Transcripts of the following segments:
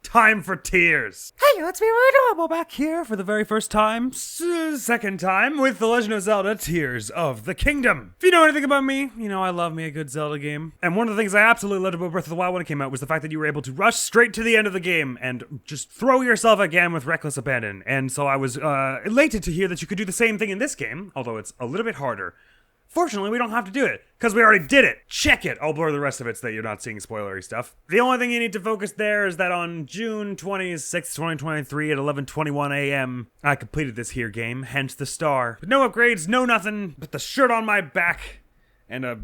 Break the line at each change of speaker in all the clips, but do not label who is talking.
time for tears. Hey, it's me, Rauru, back here for the very first time, second time, with The Legend of Zelda Tears of the Kingdom. If you know anything about me, you know I love me a good Zelda game. And one of the things I absolutely loved about Breath of the Wild when it came out was the fact that you were able to rush straight to the end of the game and just throw yourself again with reckless abandon. And so I was elated to hear that you could do the same thing in this game, although it's a little bit harder. Fortunately, we don't have to do it, because we already did it. Check it. I'll blur the rest of it so that you're not seeing spoilery stuff. The only thing you need to focus there is that on June 26, 2023 at 11:21 a.m., I completed this here game, hence the star. But no upgrades, no nothing, but the shirt on my back, and there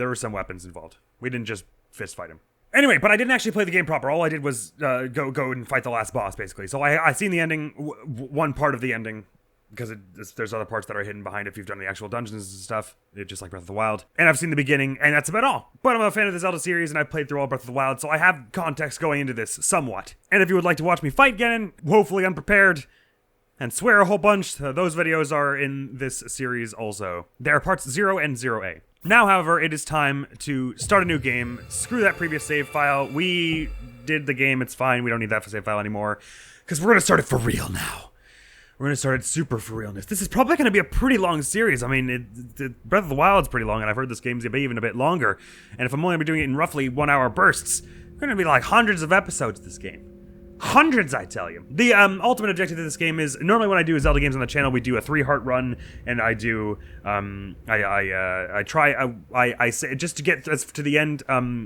were some weapons involved. We didn't just fist fight him. Anyway, but I didn't actually play the game proper. All I did was go and fight the last boss, basically. So I seen the ending, one part of the ending, because there's other parts that are hidden behind if you've done the actual dungeons and stuff, just like Breath of the Wild. And I've seen the beginning, and that's about all. But I'm a fan of the Zelda series, and I've played through all Breath of the Wild, so I have context going into this somewhat. And if you would like to watch me fight Ganon, woefully unprepared, and swear a whole bunch, those videos are in this series also. They are parts 0 and 0A. Now, however, it is time to start a new game. Screw that previous save file. We did the game, it's fine. We don't need that save file anymore, because we're going to start it for real now. We're going to start it super for realness. This is probably going to be a pretty long series. I mean, Breath of the Wild is pretty long, and I've heard this game's going to be even a bit longer. And if I'm only going to be doing it in roughly 1 hour bursts, it's going to be like hundreds of episodes this game. Hundreds, I tell you. The ultimate objective of this game is, normally when I do Zelda games on the channel, we do a 3-heart run, and I do, I say, just to get to the end,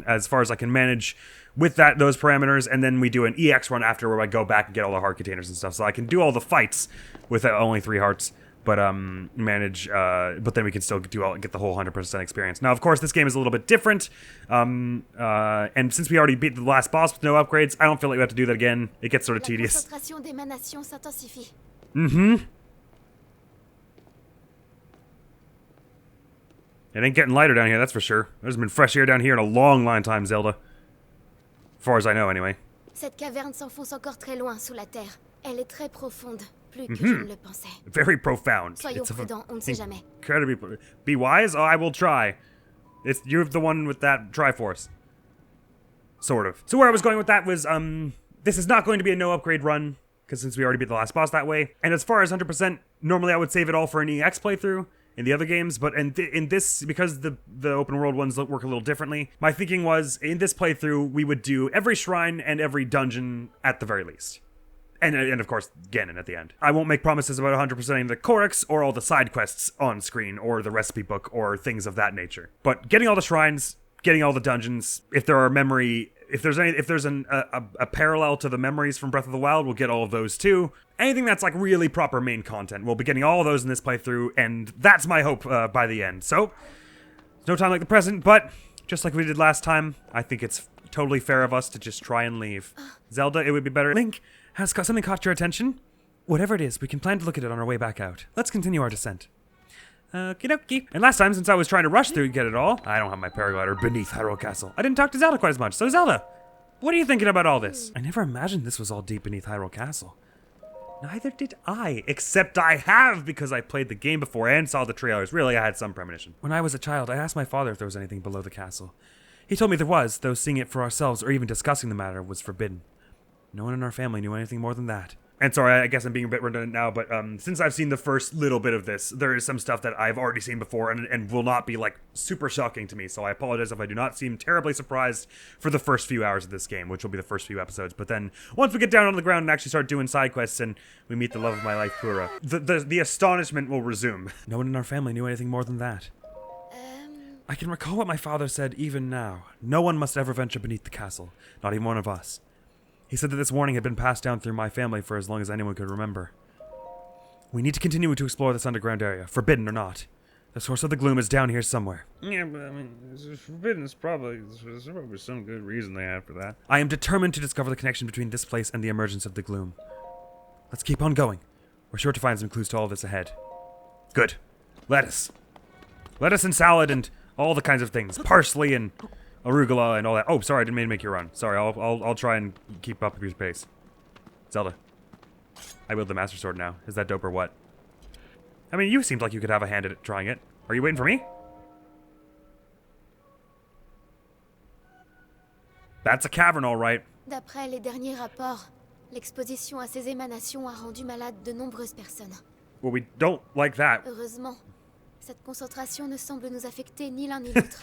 as far as I can manage with those parameters, and then we do an EX run after where I go back and get all the heart containers and stuff, so I can do all the fights with only 3 hearts, but but then we can still get the whole 100% experience. Now, of course, this game is a little bit different, and since we already beat the last boss with no upgrades, I don't feel like we have to do that again. It gets sort of tedious. Mm-hmm. It ain't getting lighter down here, that's for sure. There's been fresh air down here in a long time, Zelda. As far as I know, anyway.
Cette caverne s'enfonce encore très loin sous la terre. Elle est très profonde, plus que je ne le pensais.
Very profound.
Soyons prudents, on ne sait jamais.
Be wise? Oh, I will try. You're the one with that Triforce. Sort of. So where I was going with that was, this is not going to be a no upgrade run, because since we already beat the last boss that way. And as far as 100%, normally I would save it all for an EX playthrough in the other games, but in this, because the open world ones work a little differently, my thinking was, in this playthrough, we would do every shrine and every dungeon at the very least. And of course, Ganon at the end. I won't make promises about 100%ing the Korix or all the side quests on screen, or the recipe book, or things of that nature. But getting all the shrines, getting all the dungeons, if there's a parallel to the memories from Breath of the Wild, we'll get all of those too. Anything that's like really proper main content, we'll be getting all of those in this playthrough, and that's my hope by the end. So, there's no time like the present, but just like we did last time, I think it's totally fair of us to just try and leave. Zelda, it would be better. Link, has something caught your attention? Whatever it is, we can plan to look at it on our way back out. Let's continue our descent. Okie dokie. And last time, since I was trying to rush through and get it all, I don't have my paraglider beneath Hyrule Castle. I didn't talk to Zelda quite as much. So Zelda, what are you thinking about all this? I never imagined this was all deep beneath Hyrule Castle. Neither did I, except I have, because I played the game before and saw the trailers. Really, I had some premonition. When I was a child, I asked my father if there was anything below the castle. He told me there was, though seeing it for ourselves or even discussing the matter was forbidden. No one in our family knew anything more than that. And sorry, I guess I'm being a bit redundant now, but since I've seen the first little bit of this, there is some stuff that I've already seen before and will not be, like, super shocking to me. So I apologize if I do not seem terribly surprised for the first few hours of this game, which will be the first few episodes. But then, once we get down on the ground and actually start doing side quests and we meet the love of my life, Pura, the astonishment will resume. No one in our family knew anything more than that. I can recall what my father said even now. No one must ever venture beneath the castle, not even one of us. He said that this warning had been passed down through my family for as long as anyone could remember. We need to continue to explore this underground area, forbidden or not. The source of the gloom is down here somewhere. Yeah, but I mean, forbidden is there's probably some good reason they have for that. I am determined to discover the connection between this place and the emergence of the gloom. Let's keep on going. We're sure to find some clues to all this ahead. Good. Lettuce. Lettuce and salad and all the kinds of things. Parsley and arugula and all that. Oh, sorry, I didn't mean to make you run. Sorry, I'll try and keep up with your pace. Zelda. I wield the Master Sword now. Is that dope or what? I mean, you seemed like you could have a hand at trying it. Are you waiting for me? That's a cavern, all right.
D'après les derniers rapports, l'exposition à ces émanations a rendu malade de nombreuses personnes.
Well, we don't like that.
Heureusement, cette concentration ne semble nous affecter ni l'un ni l'autre.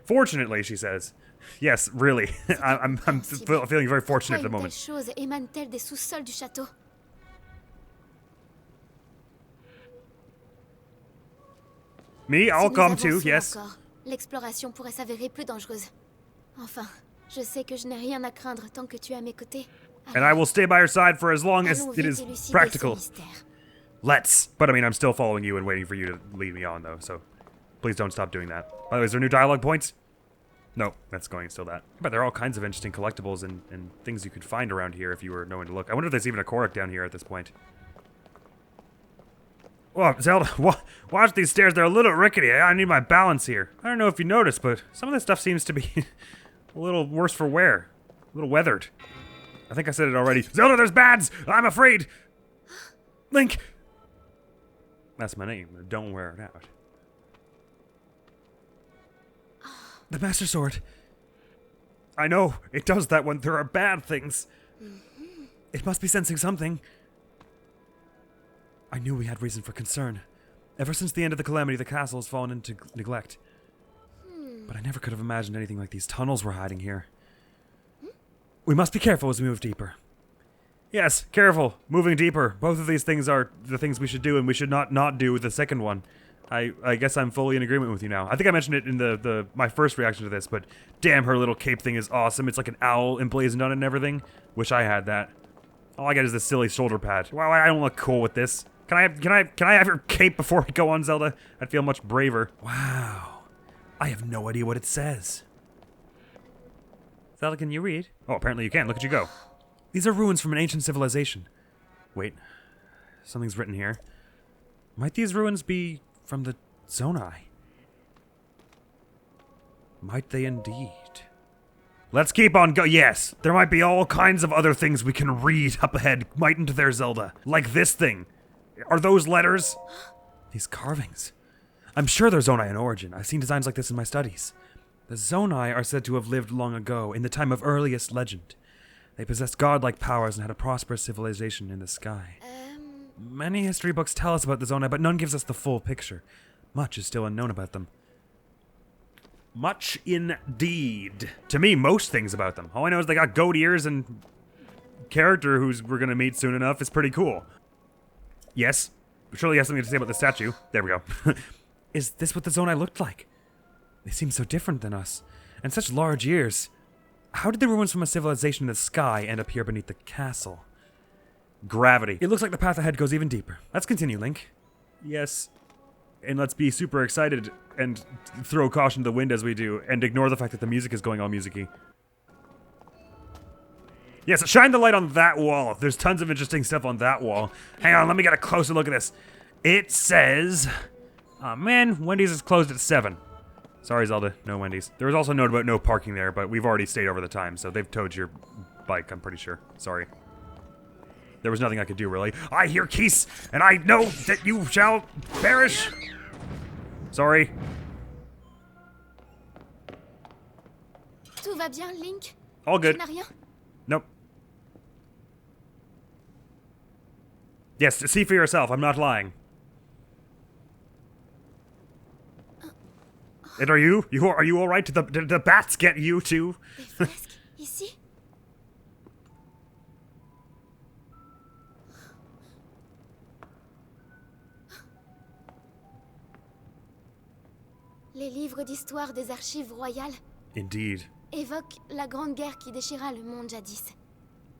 Fortunately, she says. Yes, really. I'm feeling very fortunate at the moment.
Pourquoi une telle chose émane-t-elle des sous-sols du château?
Me, I'll come too, yes.
L'exploration pourrait s'avérer plus dangereuse. Enfin, je sais que je n'ai rien à craindre tant que tu es à mes côtés.
And I will stay by your side for as long as it is practical. Let's. But I mean, I'm still following you and waiting for you to lead me on, though, so please don't stop doing that. By the way, is there new dialogue points? No, that's going still that. But there are all kinds of interesting collectibles and things you could find around here if you were knowing to look. I wonder if there's even a Korok down here at this point. Oh, Zelda, watch these stairs. They're a little rickety. I need my balance here. I don't know if you noticed, but some of this stuff seems to be a little worse for wear. A little weathered. I think I said it already. Zelda, there's bads! I'm afraid! Link! That's my name. Don't wear it out. The Master Sword. I know. It does that when there are bad things. It must be sensing something. I knew we had reason for concern. Ever since the end of the calamity, the castle has fallen into neglect. But I never could have imagined anything like these tunnels were hiding here. We must be careful as we move deeper. Yes, careful. Moving deeper. Both of these things are the things we should do, and we should not do with the second one. I guess I'm fully in agreement with you now. I think I mentioned it in my first reaction to this, but damn, her little cape thing is awesome. It's like an owl emblazoned on it and everything. Wish I had that. All I got is this silly shoulder pad. Wow, I don't look cool with this. Can I have your cape before we go on, Zelda? I'd feel much braver. Wow. I have no idea what it says. Zelda, can you read? Oh, apparently you can. Look at you go. These are ruins from an ancient civilization. Wait. Something's written here. Might these ruins be from the Zonai? Might they indeed? Let's keep on go- Yes! There might be all kinds of other things we can read up ahead. Mightn't there, Zelda? Like this thing. Are those letters? These carvings. I'm sure they're Zonai in origin. I've seen designs like this in my studies. The Zonai are said to have lived long ago, in the time of earliest legend. They possessed godlike powers and had a prosperous civilization in the sky. Many history books tell us about the Zonai, but none gives us the full picture. Much is still unknown about them. Much indeed. To me, most things about them. All I know is they got goat ears and character who's we're gonna meet soon enough is pretty cool. Yes? Surely you have something to say about the statue. There we go. Is this what the Zonai looked like? They seem so different than us. And such large ears. How did the ruins from a civilization in the sky end up here beneath the castle? Gravity. It looks like the path ahead goes even deeper. Let's continue, Link. Yes. And let's be super excited and throw caution to the wind as we do, and ignore the fact that the music is going all music-y. Yes, shine the light on that wall. There's tons of interesting stuff on that wall. Hang on, let me get a closer look at this. It says... Oh man, Wendy's is closed at 7. Sorry, Zelda, no Wendy's. There was also a note about no parking there, but we've already stayed over the time, so they've towed your bike, I'm pretty sure. Sorry. There was nothing I could do, really. I hear Keese, and I know that you shall perish. Sorry.
Tout va bien, Link?
All good.
Tu n'as rien?
Nope. Yes, see for yourself, I'm not lying. And are you all right? Did the bats get you too?
Des fresques, ici? Les livres d'histoire des archives royales
Indeed.
évoquent la grande guerre qui déchira le monde jadis.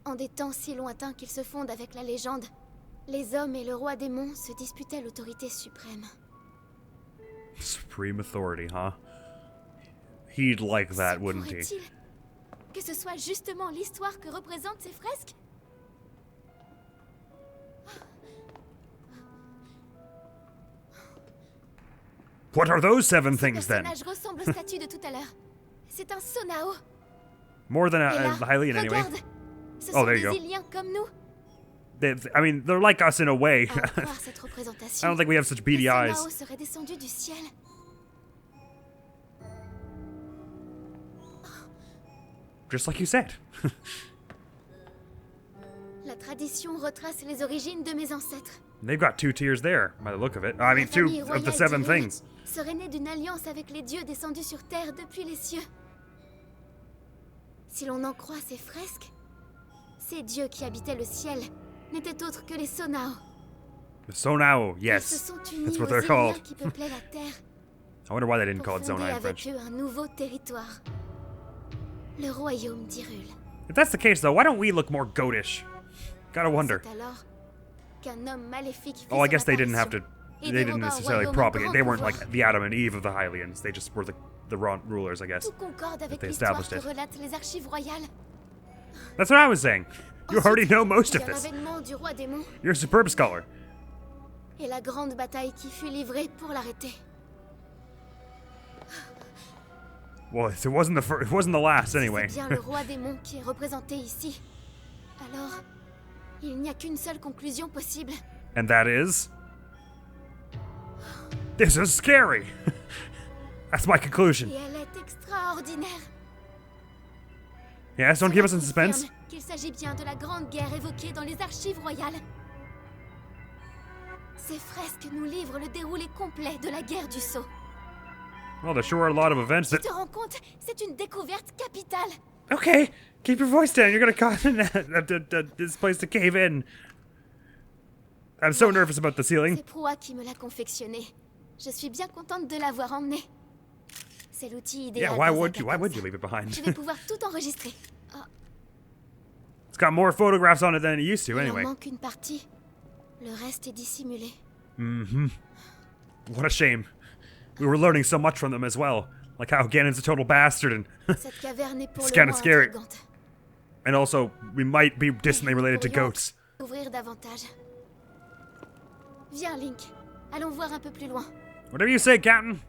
En des temps si lointains qu'ils se fondent avec la légende, les hommes et le roi démon se disputaient l'autorité suprême.
Supreme authority, huh? He'd like that, wouldn't he?
Pourrait-il que ce soit justement l'histoire que représentent ces fresques?
What are those 7 things
Ce
then?
personnage ressemble au statue de tout à l'heure. C'est un Sonao.
More than
Et là,
a Hylian, anyway.
regarde, ce
Oh,
sont
there
des
you go.
Iliens comme nous.
I mean, they're like us in a way.
À en croire cette
I
représentation,
don't think we have such beady
le
eyes.
Sonao serait descendu du ciel.
Just like you said.
tradition retrace les origines de mes ancêtres.
They've got 2 tiers there, by the look of it. I mean, 2 of the 7 things.
Serait née d'une alliance avec les dieux descendus sur Terre depuis les cieux. Si l'on en croit ces fresques, ces dieux qui habitaient le ciel n'étaient autres que les Sonao.
The Sonao,
Ils se
yes.
sont unis
That's what
aux
they're called.
Iliens qui peuplaient la Terre
I wonder why they didn't call
pour
it
fonder
Zonai in
avec
French.
eux un nouveau territoire. Le royaume d'Hyrule.
If that's the case, though, why don't we look more goatish? Gotta wonder.
C'est alors qu'un homme maléfique fit
Oh, I
son
guess they didn't have to.
apparition et
They didn't
déroba au
necessarily
royaume un
propagate.
grand
They weren't
pouvoir.
like the Adam and Eve of the Hylians. They just were the rulers, I guess.
Tout concorde avec
they
l'histoire
established
que
it.
relatent les archives royales.
That's what I was saying. You already know most
Il
of
y a
this.
l'avènement du roi démon
You're a superb scholar.
et la grande bataille qui fut livrée pour l'arrêter.
Well, it wasn't it wasn't the last anyway.
C'est bien le roi démon qui est représenté ici. Alors, il n'y a qu'une seule conclusion possible.
And that is. This is scary. That's my conclusion.
Et elle est extraordinaire.
Yes, don't keep us in
Cela
suspense.
confirme qu'il s'agit bien de la grande guerre évoquée dans les archives royales. Ces fresques nous livrent le déroulé complet de la guerre du sceau.
Well, there sure are a lot of events
Tu
that.
te rends compte? C'est une découverte capitale.
Okay, keep your voice down. You're gonna cause this place to cave in. I'm so nervous about the ceiling.
C'est Proa qui me l'a confectionné. Je suis bien contente de l'avoir emmené. C'est l'outil idéal.
Yeah, why
dans un
would
cas
you? Why
comme
would
ça.
you leave it behind?
Je vais pouvoir tout enregistrer. Oh,
It's got more photographs on it than it used to,
il en
anyway.
manque une partie. Le reste est dissimulé.
What a shame. We were learning so much from them as well. Like how Ganon's a total bastard and
Cette caverne est pour
It's
le
kinda
moins
scary.
intrigante.
and also we might be distantly related to
Pourrions
goats.
Ouvrir davantage. Viens, Link. Allons voir un peu plus loin.
Whatever you say, Captain.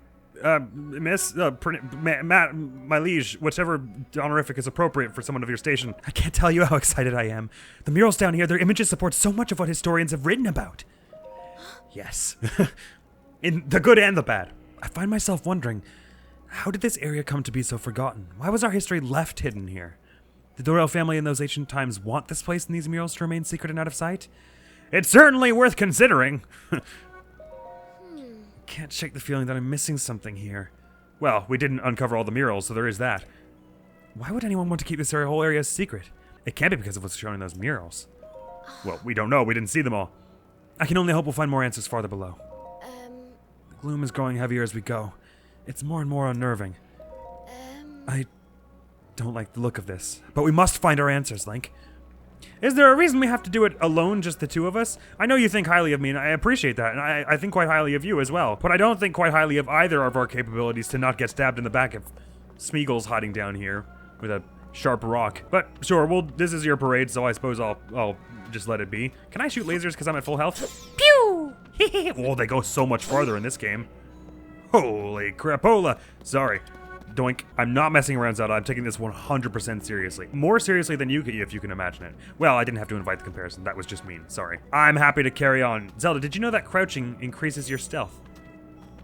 Miss, Matt, my liege, whichever honorific is appropriate for someone of your station. I can't tell you how excited I am. The murals down here, their images support so much of what historians have written about. Yes. In the good and the bad. I find myself wondering, how did this area come to be so forgotten? Why was our history left hidden here? Did the royal family in those ancient times want this place and these murals to remain secret and out of sight? It's certainly worth considering. Can't shake the feeling that I'm missing something here. Well, we didn't uncover all the murals, so there is that. Why would anyone want to keep this whole area a secret? It can't be because of what's shown in those murals. Well, we don't know. We didn't see them all. I can only hope we'll find more answers farther below. The gloom is growing heavier as we go. It's more and more unnerving. I don't like the look of this, but we must find our answers, Link. Is there a reason we have to do it alone, just the two of us? I know you think highly of me, and I appreciate that, and I think quite highly of you as well. But I don't think quite highly of either of our capabilities to not get stabbed in the back if Smeagol's hiding down here with a sharp rock. But sure, well, this is your parade, so I suppose I'll just let it be. Can I shoot lasers because I'm at full health? Pew! Oh, they go so much farther in this game. Holy crapola! Sorry. Doink. I'm not messing around, Zelda. I'm taking this 100% seriously. More seriously than you could, if you can imagine it. Well, I didn't have to invite the comparison. That was just mean. Sorry. I'm happy to carry on. Zelda, did you know that crouching increases your stealth?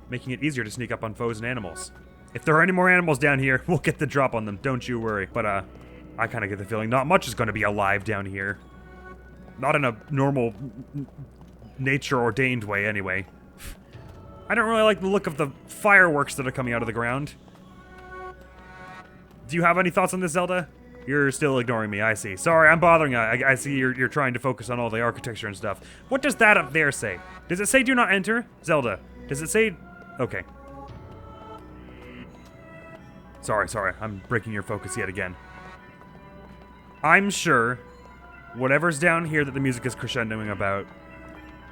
Making it easier to sneak up on foes and animals. If there are any more animals down here, we'll get the drop on them. Don't you worry. But, I kind of get the feeling not much is going to be alive down here. Not in a normal, nature-ordained way, anyway. I don't really like the look of the fireworks that are coming out of the ground. Do you have any thoughts on this, Zelda? You're still ignoring me, I see. Sorry, I'm bothering you. I see you're trying to focus on all the architecture and stuff. What does that up there say? Does it say do not enter? Zelda, does it say... Okay. Sorry, I'm breaking your focus yet again. I'm sure whatever's down here that the music is crescendoing about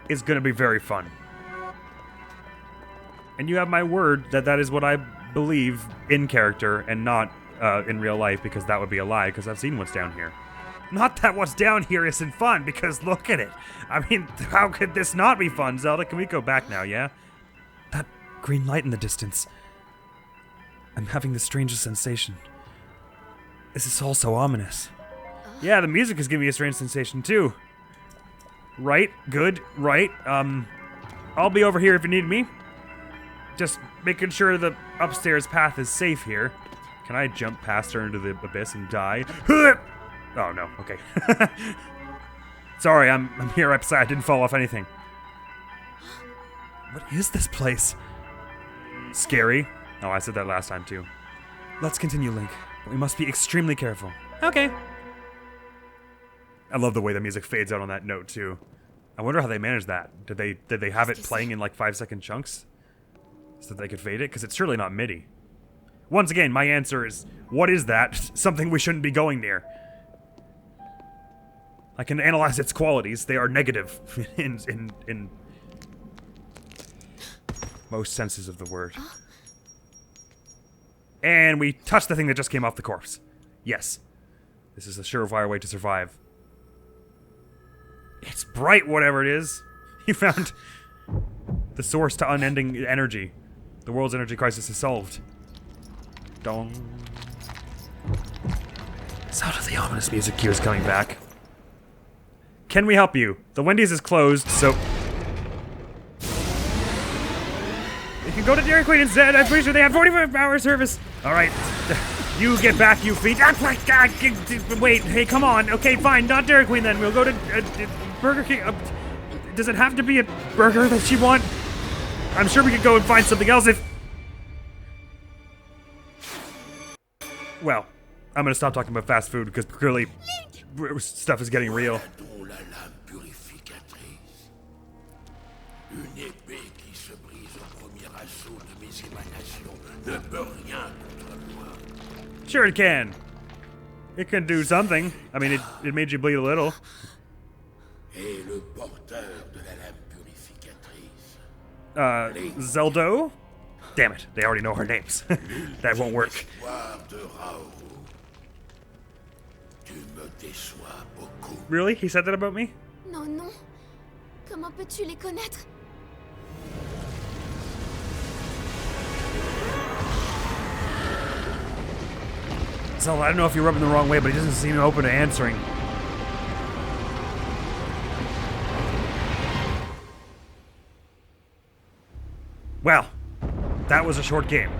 is gonna be very fun. And you have my word that that is what I believe in character and not in real life, because that would be a lie, because I've seen what's down here. Not that what's down here isn't fun, because look at it. I mean, how could this not be fun, Zelda? Can we go back now, yeah? That green light in the distance. I'm having the strangest sensation. This is all so ominous. Yeah, the music is giving me a strange sensation, too. Right, good, right. I'll be over here if you need me. Just making sure the upstairs path is safe here. Can I jump past her into the abyss and die? Oh, no. Okay. Sorry, I'm here upside. I didn't fall off anything. What is this place? Scary. Oh, I said that last time too. Let's continue, Link. But we must be extremely careful. Okay. I love the way the music fades out on that note too. I wonder how they managed that. Did they have it playing in like 5-second chunks? So that they could fade it? Because it's surely not MIDI. Once again, my answer is, what is that? Something we shouldn't be going near. I can analyze its qualities. They are negative in most senses of the word. And we touched the thing that just came off the corpse. Yes. This is a surefire way to survive. It's bright, whatever it is. You found the source to unending energy. The world's energy crisis is solved. Dong. Sound of the ominous music cue is coming back. Can we help you? The Wendy's is closed, so... You can go to Dairy Queen instead. I'm pretty sure they have 45-hour service. Alright. You get back, you feet. Wait, hey, come on. Okay, fine. Not Dairy Queen then. We'll go to Burger King. Does it have to be a burger that you want? I'm sure we could go and find something else if... Well, I'm gonna stop talking about fast food because clearly stuff is getting real. Sure it can. It can do something. I mean, it made you bleed a little. Zelda? Damn it, they already know her names. That won't work. Really? He said that about me?
Non, non. Comment peux-tu les connaître?
So I don't know if you're rubbing the wrong way, but he doesn't seem open to answering. Well, that was a short game.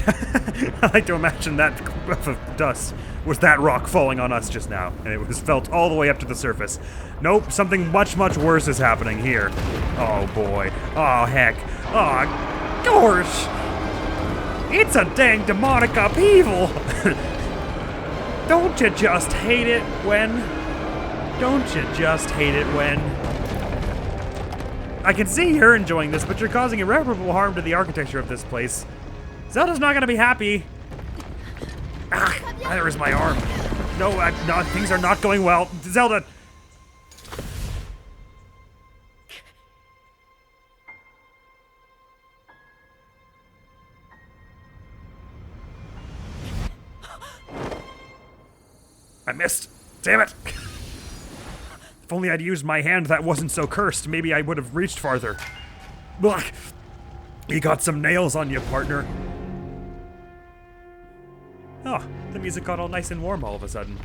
I like to imagine that puff of dust was that rock falling on us just now, and it was felt all the way up to the surface. Nope, something much, much worse is happening here. Oh boy. Oh heck. Oh gosh. It's a dang demonic upheaval. Don't you just hate it when? Don't you just hate it when? I can see you're enjoying this, but you're causing irreparable harm to the architecture of this place. Zelda's not gonna be happy. Ah, there is my arm. No, things are not going well. Zelda! I missed. Damn it! If only I'd used my hand that wasn't so cursed, maybe I would have reached farther. Look! You got some nails on you, partner. Oh, the music got all nice and warm all of a sudden.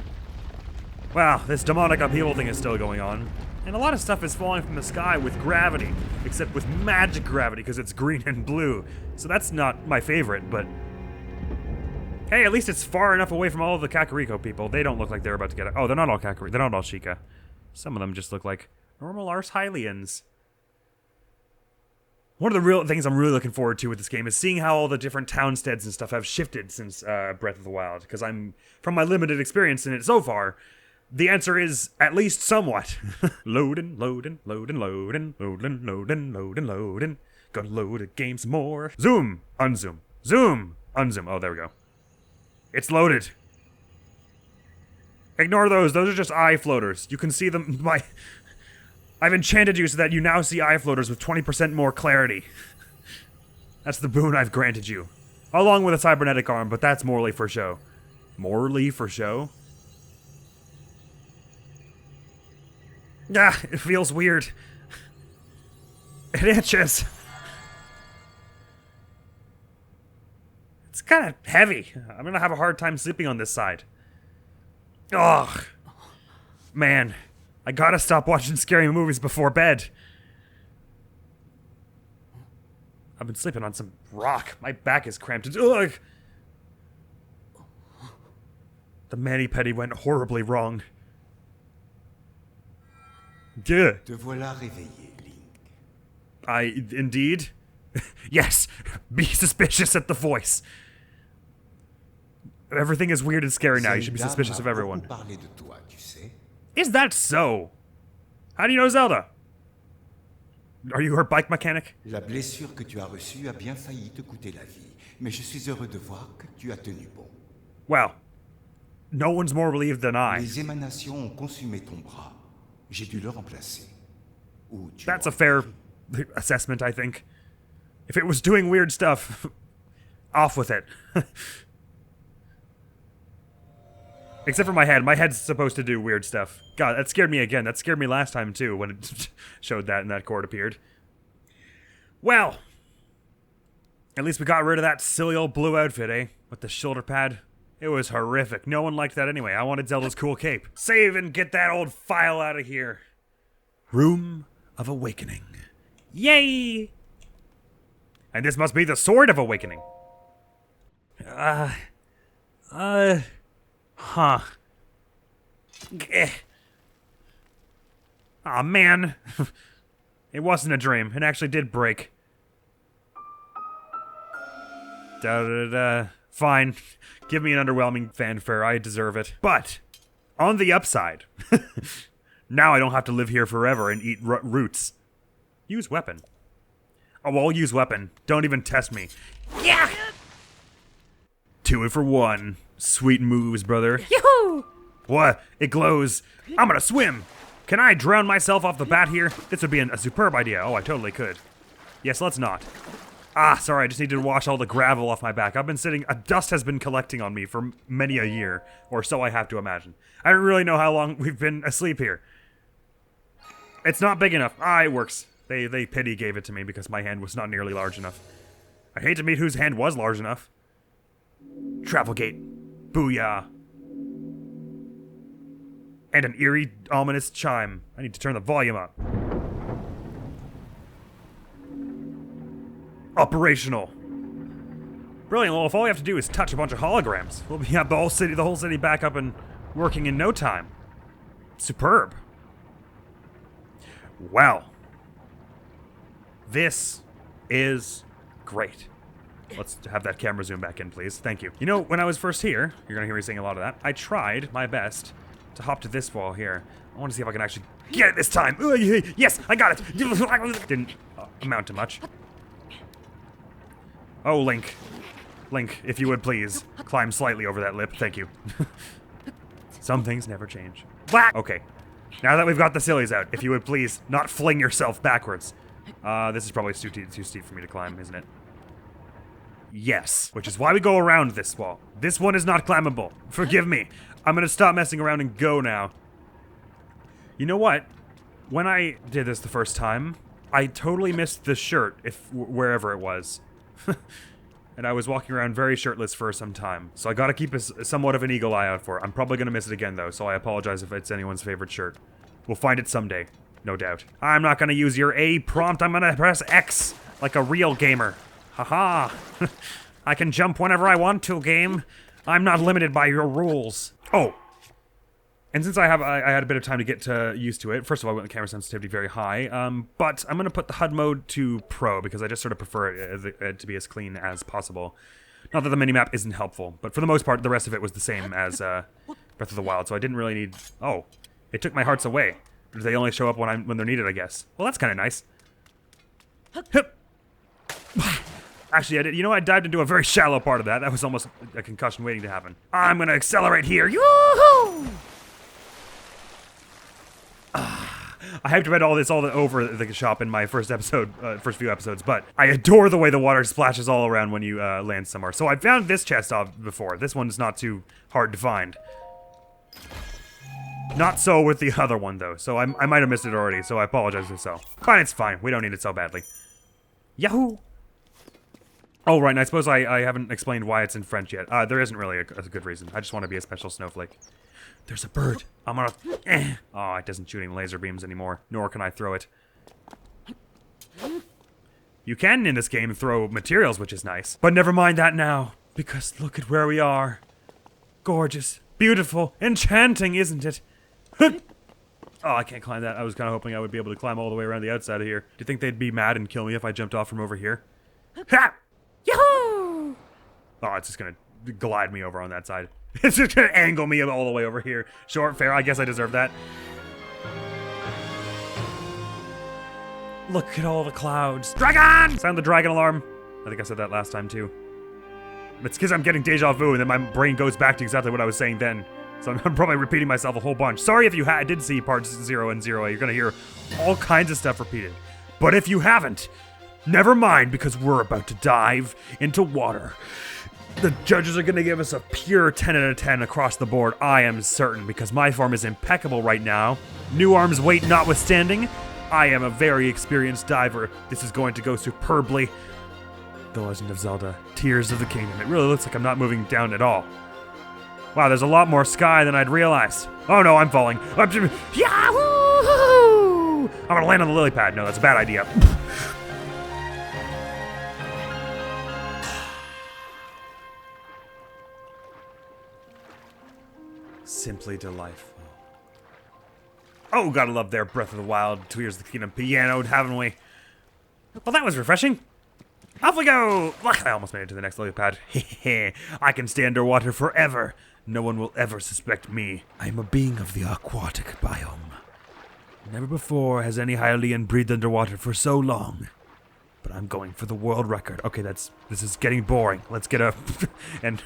Wow, this demonic upheaval thing is still going on. And a lot of stuff is falling from the sky with gravity, except with magic gravity because it's green and blue. So that's not my favorite, but... Hey, at least it's far enough away from all of the Kakariko people. They don't look like they're about to get it. Oh, they're not all Kakariko. They're not all Sheikah. Some of them just look like normal Ars Hylians. One of the real things I'm really looking forward to with this game is seeing how all the different townsteads and stuff have shifted since Breath of the Wild. Because from my limited experience in it so far, the answer is at least somewhat. Loading, loading, loading, loading, loading, loading, loading, loading. Gonna load the game some more. Zoom, unzoom, zoom, unzoom. Oh, there we go. It's loaded. Ignore those. Those are just eye floaters. You can see them. I've enchanted you so that you now see eye floaters with 20% more clarity. That's the boon I've granted you. Along with a cybernetic arm, but that's morally for show. Morally for show? Ah, it feels weird. It itches. It's kind of heavy. I'm gonna have a hard time sleeping on this side. Ugh. Man, I gotta stop watching scary movies before bed. I've been sleeping on some rock. My back is cramped. Ugh. The mani-pedi went horribly wrong. Duh.
Te voilà réveillé, Link.
Indeed? Yes, be suspicious at the voice. Everything is weird and scary now. You should be
Zelda
suspicious of
m'a
everyone.
beaucoup parlé de toi, tu sais.
Is that so? How do you know Zelda? Are you her bike mechanic?
La blessure que tu as reçue a bien failli te coûter la vie, mais je suis heureux de voir que tu as tenu bon.
Well, no one's more relieved than I.
Les émanations ont consumé ton bras. J'ai dû le remplacer. Ou tu
That's a
l'aurais
fair
pris.
assessment, I think. If it was doing weird stuff, off with it. Except for my head. My head's supposed to do weird stuff. God, that scared me again. That scared me last time, too, when it showed that and that cord appeared. Well, at least we got rid of that silly old blue outfit, eh? With the shoulder pad. It was horrific. No one liked that anyway. I wanted Zelda's cool cape. Save and get that old file out of here. Room of Awakening. Yay! And this must be the Sword of Awakening. Huh. Aw, man. It wasn't a dream. It actually did break. Fine. Give me an underwhelming fanfare. I deserve it. But, on the upside, now I don't have to live here forever and eat roots. Use weapon. Oh, I'll use weapon. Don't even test me. Yeah! 2 for 1. Sweet moves, brother. Yoo-hoo! What? It glows. I'm gonna swim. Can I drown myself off the bat here? This would be a superb idea. Oh, I totally could. Yes, let's not. Ah, sorry, I just needed to wash all the gravel off my back. I've been sitting... dust has been collecting on me for many a year. Or so I have to imagine. I don't really know how long we've been asleep here. It's not big enough. Ah, it works. They pity gave it to me because my hand was not nearly large enough. I hate to meet whose hand was large enough. Travel gate. Booyah. And an eerie, ominous chime. I need to turn the volume up. Operational. Brilliant. Well, if all we have to do is touch a bunch of holograms, we'll have the whole city back up and working in no time. Superb. Well. This is great. Let's have that camera zoom back in, please. Thank you. You know, when I was first here, you're gonna hear me saying a lot of that, I tried my best to hop to this wall here. I want to see if I can actually get it this time. Yes, I got it. Didn't amount to much. Oh, Link. Link, if you would please, climb slightly over that lip. Thank you. Some things never change. Okay. Now that we've got the sillies out, if you would please not fling yourself backwards. This is probably too steep for me to climb, isn't it? Yes, which is why we go around this wall. This one is not climbable. Forgive me. I'm gonna stop messing around and go now. You know what? When I did this the first time, I totally missed the shirt, wherever it was. And I was walking around very shirtless for some time. So I gotta keep somewhat of an eagle eye out for it. I'm probably gonna miss it again though, so I apologize if it's anyone's favorite shirt. We'll find it someday. No doubt. I'm not gonna use your A prompt, I'm gonna press X like a real gamer. Haha. I can jump whenever I want to, game. I'm not limited by your rules. Oh. And since I had a bit of time to get used to it, first of all, I went with camera sensitivity very high, but I'm gonna put the HUD mode to Pro because I just sort of prefer it to be as clean as possible. Not that the minimap isn't helpful, but for the most part, the rest of it was the same as Breath of the Wild, so I didn't really need... Oh, it took my hearts away. They only show up when they're needed, I guess. Well, that's kind of nice. Actually, I dived into a very shallow part of that. That was almost a concussion waiting to happen. I'm gonna accelerate here. Yoo-hoo! I hyped about all over the shop in my first few episodes, but I adore the way the water splashes all around when you land somewhere. So I found this chest before. This one's not too hard to find. Not so with the other one, though, so I might have missed it already, so I apologize if so. But it's fine. We don't need it so badly. Yahoo! Oh, right, and I suppose I haven't explained why it's in French yet. There isn't really a good reason. I just want to be a special snowflake. There's a bird. I'm gonna... Oh, it doesn't shoot any laser beams anymore, nor can I throw it. You can, in this game, throw materials, which is nice. But never mind that now, because look at where we are. Gorgeous, beautiful, enchanting, isn't it? Oh, I can't climb that. I was kind of hoping I would be able to climb all the way around the outside of here. Do you think they'd be mad and kill me if I jumped off from over here? Ha! Yahoo! Oh, it's just gonna glide me over on that side. It's just gonna angle me all the way over here. Sure, fair. I guess I deserve that. Look at all the clouds. Dragon! Sound the dragon alarm. I think I said that last time too. It's because I'm getting deja vu and then my brain goes back to exactly what I was saying then. So I'm probably repeating myself a whole bunch. Sorry if you did see parts 0 and 0. You're gonna hear all kinds of stuff repeated. But if you haven't, never mind, because we're about to dive into water. The judges are gonna give us a pure 10 out of 10 across the board, I am certain, because my form is impeccable right now. New arms weight notwithstanding, I am a very experienced diver. This is going to go superbly. The Legend of Zelda, Tears of the Kingdom. It really looks like I'm not moving down at all. Wow, there's a lot more sky than I'd realized. Oh no, I'm falling. Yahoo! I'm gonna land on the lily pad. No, that's a bad idea. Simply delightful. Oh, gotta love their Breath of the Wild, Tears of the Kingdom pianoed, haven't we? Well, that was refreshing. Off we go! I almost made it to the next lily pad. I can stay underwater forever. No one will ever suspect me. I am a being of the aquatic biome. Never before has any Hylian breathed underwater for so long. But I'm going for the world record. Okay, this is getting boring. Let's get up and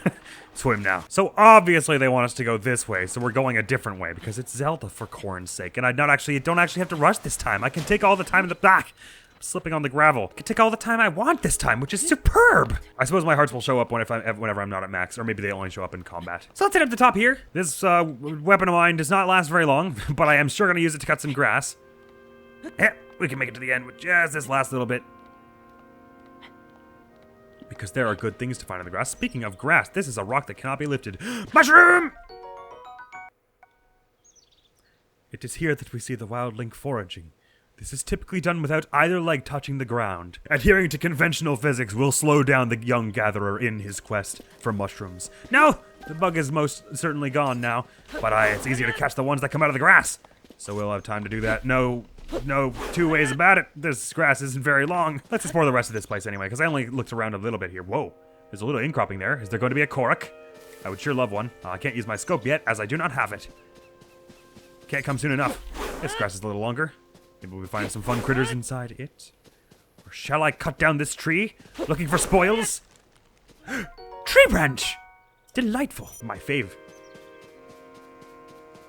swim now. So obviously they want us to go this way, so we're going a different way because it's Zelda, for corn's sake. And I don't actually have to rush this time. I can take all the time in the back. Slipping on the gravel. I can take all the time I want this time, which is superb. I suppose my hearts will show up whenever I'm not at max, or maybe they only show up in combat. So let's head up the top here. This weapon of mine does not last very long, but I am sure going to use it to cut some grass. We can make it to the end with just this last little bit. Because there are good things to find in the grass. Speaking of grass, this is a rock that cannot be lifted. Mushroom! It is here that we see the wild link foraging. This is typically done without either leg touching the ground. Adhering to conventional physics will slow down the young gatherer in his quest for mushrooms. No! The bug is most certainly gone now, but it's easier to catch the ones that come out of the grass. So we'll have time to do that. No two ways about it. This grass isn't very long. Let's explore the rest of this place anyway, because I only looked around a little bit here. Whoa, there's a little incropping there. Is there going to be a Korok? I would sure love one. I can't use my scope yet, as I do not have it. Can't come soon enough. This grass is a little longer. Maybe we'll find some fun critters inside it. Or shall I cut down this tree? Looking for spoils? Tree branch! Delightful. My fave.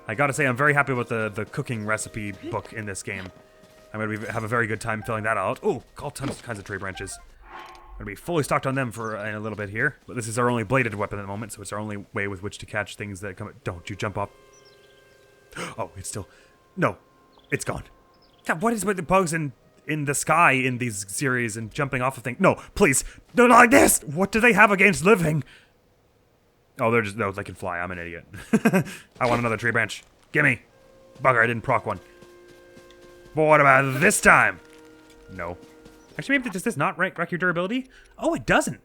I gotta say, I'm very happy with the cooking recipe book in this game. I'm gonna have a very good time filling that out. Oh, all kinds of tree branches. I'm gonna be fully stocked on them in a little bit here. But this is our only bladed weapon at the moment, so it's our only way with which to catch things that come... Don't you jump off. Oh, it's still... No, it's gone. God, what is with the bugs in the sky in these series and jumping off of things? No, please, no, not like this! What do they have against living? Oh, no, they can fly. I'm an idiot. I want another tree branch. Gimme. Bugger, I didn't proc one. But what about this time? No. Actually, maybe does this not wreck your durability? Oh, it doesn't.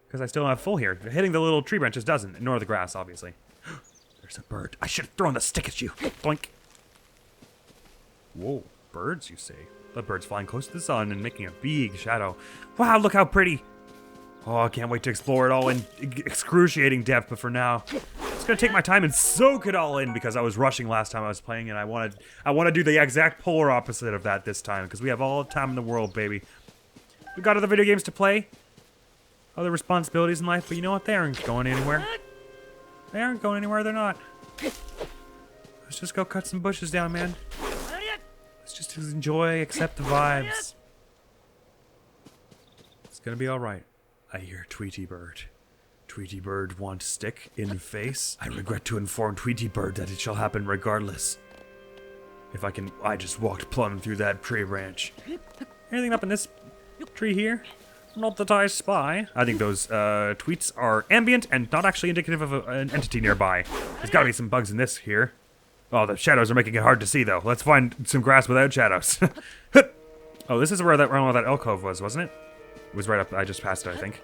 Because I still have full here. Hitting the little tree branches doesn't, nor the grass, obviously. There's a bird. I should have thrown the stick at you. Boink. Whoa. Birds, you say? The bird's flying close to the sun and making a big shadow. Wow, look how pretty. Oh, I can't wait to explore it all in excruciating depth, but for now, I'm just gonna take my time and soak it all in because I was rushing last time I was playing and I want to do the exact polar opposite of that this time because we have all the time in the world, baby. We've got other video games to play, other responsibilities in life, but you know what? They aren't going anywhere. They aren't going anywhere, they're not. Let's just go cut some bushes down, man. Let's just enjoy, accept the vibes. It's gonna be alright. I hear Tweety Bird. Tweety Bird want stick in face. I regret to inform Tweety Bird that it shall happen regardless. If I just walked plumb through that tree branch. Anything up in this tree here? Not that I spy. I think those tweets are ambient and not actually indicative of an entity nearby. There's gotta be some bugs in this here. Oh, the shadows are making it hard to see, though. Let's find some grass without shadows. Oh, this is where that alcove was, wasn't it? It was right up. I just passed it, I think.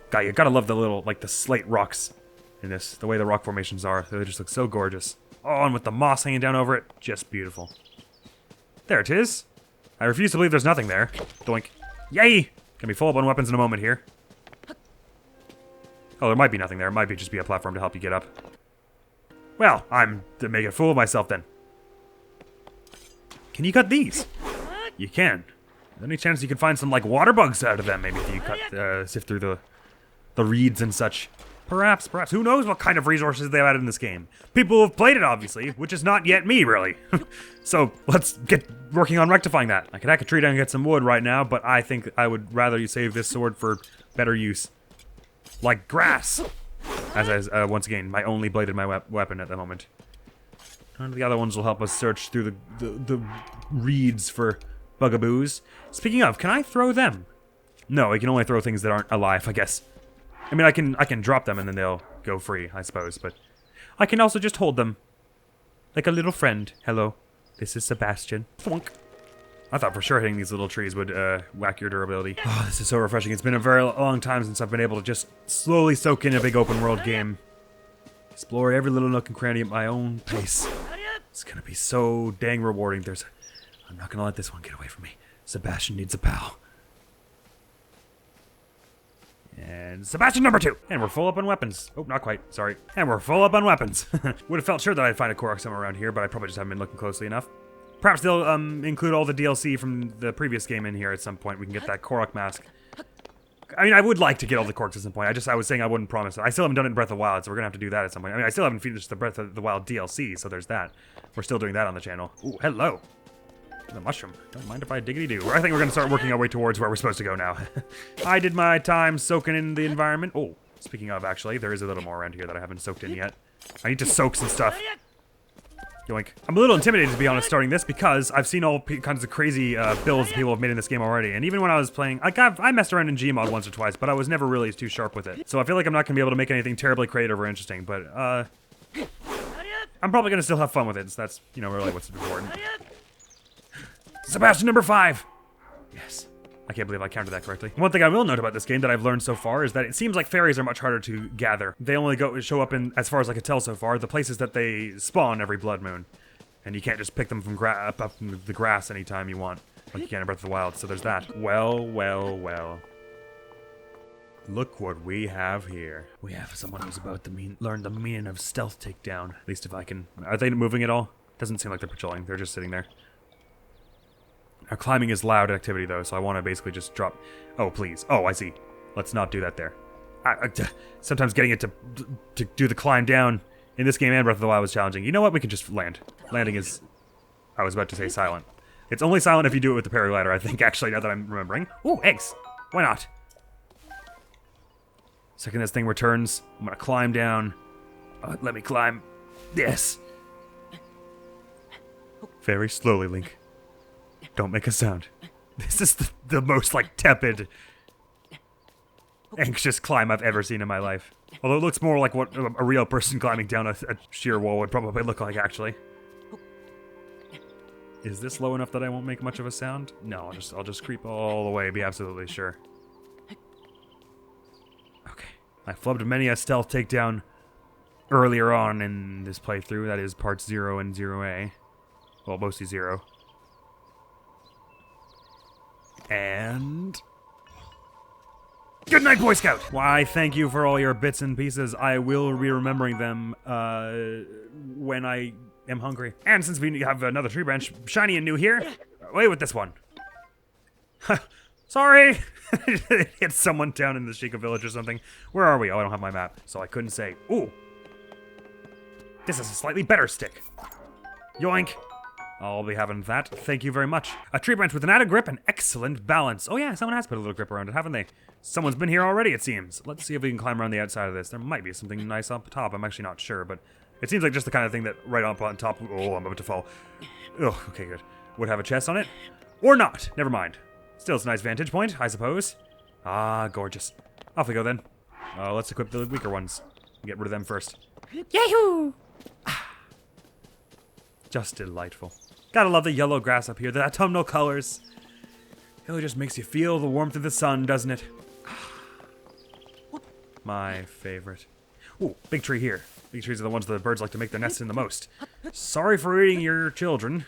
God, you gotta love the little, the slate rocks in this. The way the rock formations are. They just look so gorgeous. Oh, and with the moss hanging down over it, just beautiful. There it is. I refuse to believe there's nothing there. Doink. Yay! Gonna be full up on weapons in a moment here. Oh, there might be nothing there. It might be just be a platform to help you get up. Well, I'm to make a fool of myself then. Can you cut these? You can. Any chance you can find some like water bugs out of them? Maybe if you cut, sift through the reeds and such. Perhaps. Who knows what kind of resources they've added in this game? People who have played it, obviously, which is not yet me, really. So let's get working on rectifying that. I could hack a tree down and get some wood right now, but I think I would rather you save this sword for better use. Like grass. As once again, my only blade in my weapon at the moment. None of the other ones will help us search through the reeds for bugaboos. Speaking of, can I throw them? No, I can only throw things that aren't alive, I guess. I mean, I can drop them and then they'll go free, I suppose, but I can also just hold them. Like a little friend. Hello, this is Sebastian. Thwunk. I thought for sure hitting these little trees would whack your durability. Oh, this is so refreshing. It's been a very long time since I've been able to just slowly soak in a big open world game. Explore every little nook and cranny at my own pace. It's gonna be so dang rewarding. I'm not gonna let this one get away from me. Sebastian needs a pal. And Sebastian number 2. And we're full up on weapons. Oh, not quite. Sorry. And we're full up on weapons. Would have felt sure that I'd find a Korok somewhere around here, but I probably just haven't been looking closely enough. Perhaps they'll include all the DLC from the previous game in here at some point. We can get that Korok mask. I mean, I would like to get all the Korks at some point. I was saying I wouldn't promise it. I still haven't done it in Breath of the Wild, so we're gonna have to do that at some point. I mean, I still haven't finished the Breath of the Wild DLC, so there's that. We're still doing that on the channel. Ooh, hello. The mushroom. Don't mind if I diggity-do. I think we're gonna start working our way towards where we're supposed to go now. I did my time soaking in the environment. Oh, speaking of, actually, there is a little more around here that I haven't soaked in yet. I need to soak some stuff. Yoink. I'm a little intimidated, to be honest, starting this because I've seen all kinds of crazy builds that people have made in this game already. And even when I was playing, I messed around in Gmod once or twice, but I was never really too sharp with it. So I feel like I'm not gonna be able to make anything terribly creative or interesting, but I'm probably gonna still have fun with it. So that's, you know, really what's important. Sebastian number 5. Yes. I can't believe I counted that correctly. One thing I will note about this game that I've learned so far is that it seems like fairies are much harder to gather. They only show up in, as far as I could tell so far, the places that they spawn every blood moon. And you can't just pick them from up from the grass anytime you want, like you can in Breath of the Wild, so there's that. Well. Look what we have here. We have someone who's about to learn the meaning of stealth takedown. At least if I can... Are they moving at all? Doesn't seem like they're patrolling. They're just sitting there. Now, climbing is loud activity, though, so I want to basically just drop... Oh, please. Oh, I see. Let's not do that there. Sometimes getting it to do the climb down in this game and Breath of the Wild was challenging. You know what? We can just land. Landing is... I was about to say silent. It's only silent if you do it with the paraglider, I think, actually, now that I'm remembering. Ooh, eggs! Why not? Second this thing returns, I'm gonna climb down. Let me climb. Yes! Very slowly, Link. Don't make a sound. This is the most, like, tepid, anxious climb I've ever seen in my life. Although it looks more like what a real person climbing down a sheer wall would probably look like, actually. Is this low enough that I won't make much of a sound? No, I'll just creep all the way, be absolutely sure. Okay. I flubbed many a stealth takedown earlier on in this playthrough. That is parts 0 and 0A. Well, mostly 0. And... Good night, Boy Scout! Why, thank you for all your bits and pieces. I will be remembering them when I am hungry. And since we have another tree branch, shiny and new here, away with this one. Sorry! Hit someone down in the Sheikah village or something. Where are we? Oh, I don't have my map, so I couldn't say. Ooh! This is a slightly better stick. Yoink! I'll be having that. Thank you very much. A tree branch with an added grip and excellent balance. Oh yeah, someone has put a little grip around it, haven't they? Someone's been here already, it seems. Let's see if we can climb around the outside of this. There might be something nice up top. I'm actually not sure, but it seems like just the kind of thing that right up on top... Oh, I'm about to fall. Oh, okay, good. Would have a chest on it. Or not. Never mind. Still, it's a nice vantage point, I suppose. Ah, gorgeous. Off we go, then. Let's equip the weaker ones. Get rid of them first. Yahoo! Just delightful. Gotta love the yellow grass up here, the autumnal colors. It really just makes you feel the warmth of the sun, doesn't it? My favorite. Ooh, big tree here. These trees are the ones that the birds like to make their nests in the most. Sorry for eating your children,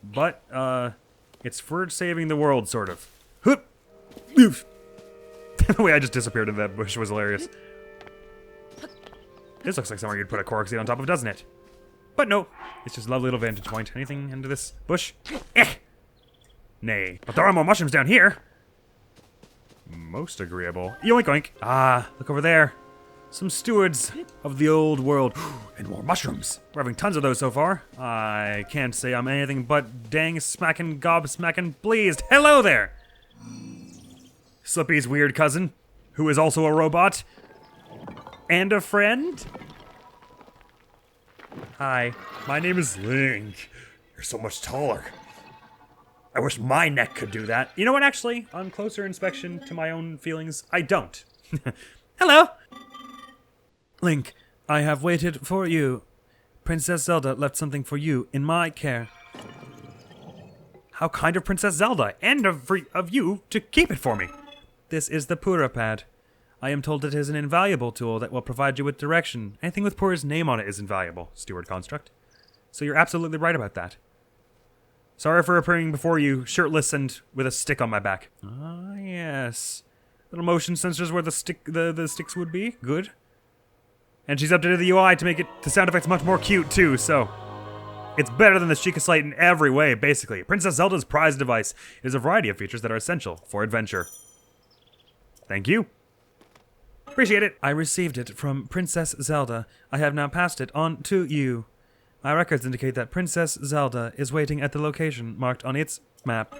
but, it's for saving the world, sort of. Hup! Oof! The way I just disappeared into that bush was hilarious. This looks like somewhere you'd put a cork seed on top of, doesn't it? But no, it's just a lovely little vantage point. Anything into this bush? Eh! Nay. But there are more mushrooms down here. Most agreeable. Yoink oink. Ah, look over there. Some stewards of the old world. And more mushrooms. We're having tons of those so far. I can't say I'm anything but dang smacking gobsmacking pleased. Hello there! Slippy's weird cousin, who is also a robot. And a friend? Hi, my name is Link. You're so much taller. I wish my neck could do that. You know what, actually, on closer inspection to my own feelings, I don't. Hello! Link, I have waited for you. Princess Zelda left something for you in my care. How kind of Princess Zelda, and of you, to keep it for me. This is the Pura Pad. I am told it is an invaluable tool that will provide you with direction. Anything with Pura's name on it is invaluable, Steward Construct. So you're absolutely right about that. Sorry for appearing before you, shirtless and with a stick on my back. Ah, yes. Little motion sensors where the sticks would be. Good. And she's updated the UI to make the sound effects much more cute, too, so... It's better than the Sheikah Slate in every way, basically. Princess Zelda's prized device is a variety of features that are essential for adventure. Thank you. Appreciate it. I received it from Princess Zelda. I have now passed it on to you. My records indicate that Princess Zelda is waiting at the location marked on its map.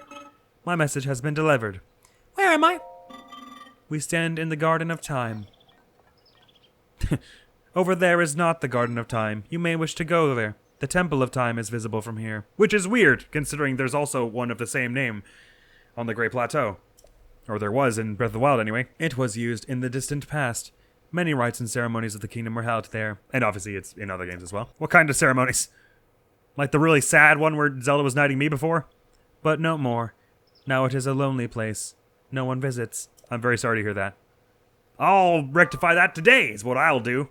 My message has been delivered. Where am I? We stand in the Garden of Time. Over there is not the Garden of Time. You may wish to go there. The Temple of Time is visible from here. Which is weird, considering there's also one of the same name on the Great Plateau. Or there was in Breath of the Wild, anyway. It was used in the distant past. Many rites and ceremonies of the kingdom were held there. And obviously it's in other games as well. What kind of ceremonies? Like the really sad one where Zelda was knighting me before? But no more. Now it is a lonely place. No one visits. I'm very sorry to hear that. I'll rectify that today, is what I'll do.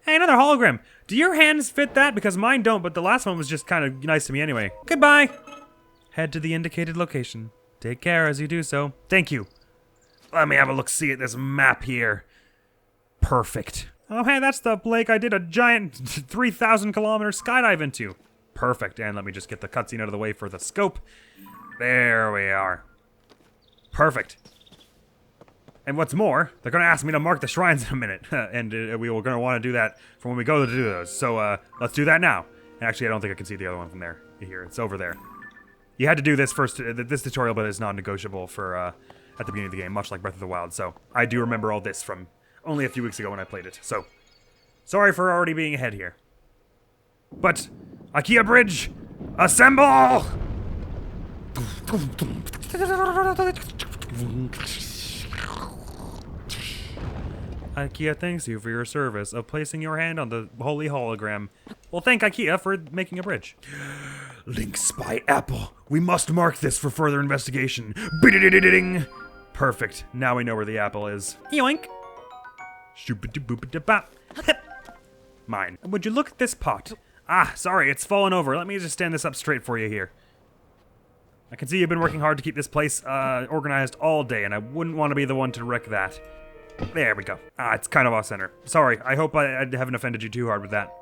Hey, another hologram. Do your hands fit that? Because mine don't, but the last one was just kind of nice to me anyway. Goodbye. Head to the indicated location. Take care as you do so. Thank you. Let me have a look-see at this map here. Perfect. Oh, hey, that's the lake I did a giant 3,000-kilometer skydive into. Perfect. And let me just get the cutscene out of the way for the scope. There we are. Perfect. And what's more, they're going to ask me to mark the shrines in a minute. And we were going to want to do that for when we go to do those. So let's do that now. Actually, I don't think I can see the other one from there. Here, it's over there. You had to do this first, this tutorial, but it's non-negotiable for at the beginning of the game, much like Breath of the Wild. So I do remember all this from only a few weeks ago when I played it. So sorry for already being ahead here. But IKEA Bridge, assemble! IKEA thanks you for your service of placing your hand on the holy hologram. Well, thank IKEA for making a bridge. Link Spy Apple. We must mark this for further investigation. Bididididing. Perfect. Now we know where the apple is. Yoink. Shoop-a-doo-boop-a-da-bop. Mine. Would you look at this pot? Ah, sorry, it's fallen over. Let me just stand this up straight for you here. I can see you've been working hard to keep this place organized all day, and I wouldn't want to be the one to wreck that. There we go. Ah, it's kind of off-center. Sorry, I hope I haven't offended you too hard with that.